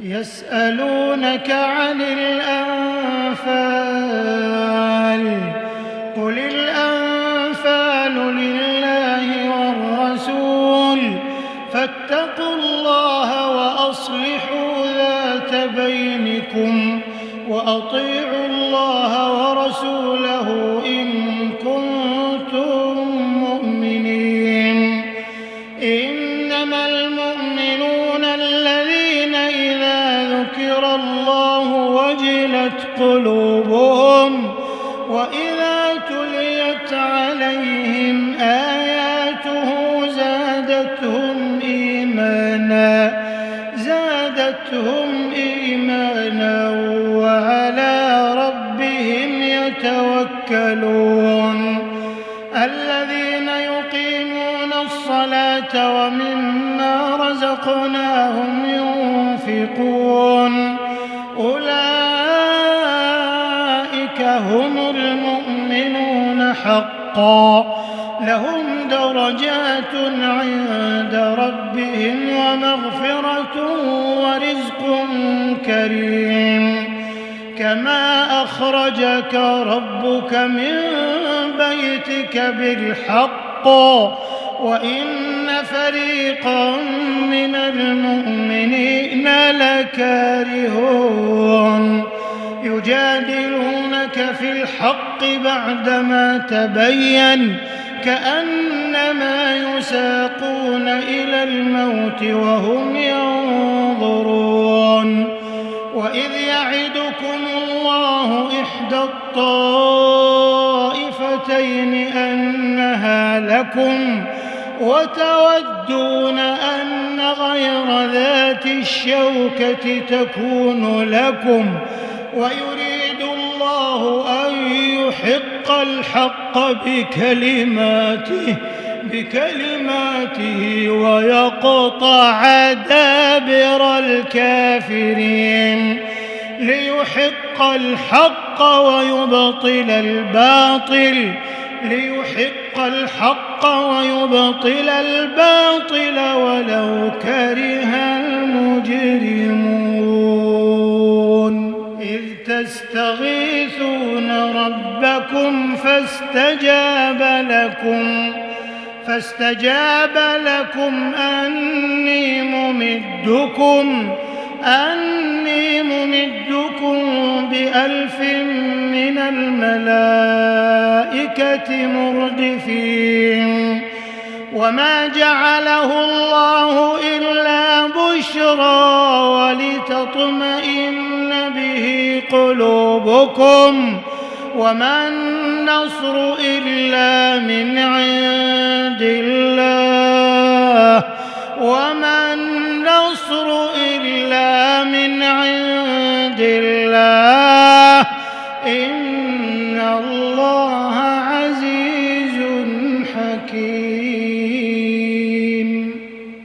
يسألونك عن الأنفال قل الأنفال لله والرسول فاتقوا الله وأصلحوا ذات بينكم وأطيعوا الله ورسوله إن كنتم مؤمنين. إنما المؤمنون الذين إذا ذكر الله وجلت قلوبهم وإذا تليت عليهم آياته زادتهم إيمانا وعلى ربهم يتوكلون. الذين يقيمون الصلاة ومما رزقناهم ينفقون أولئك هم المؤمنون حقا لهم درجات عند ربهم ومغفرة ورزق كريم. كما أخرجك ربك من بيتك بالحق وإن فريقا من المؤمنين لكارهون يجادلونك في الحق بعدما تبين كأنما يساقون إلى الموت وهم ينظرون. وإذ يعدكم الله إحدى الطائفتين أنها لكم وتودون أن غير ذات الشوكة تكون لكم ويريد الله أن يحق الحق بكلماته ويقطع دابر الكافرين ليحق الحق ويبطل الباطل ولو كره المجرمون. إذ تستغيثون ربكم فاستجاب لكم أني ممدكم ب1000 من الملائكة مردفين. وما جعله الله إلا بشرى ولتطمئن به قلوبكم وما النصر إلا من عند الله وما النصر إلا من عند الله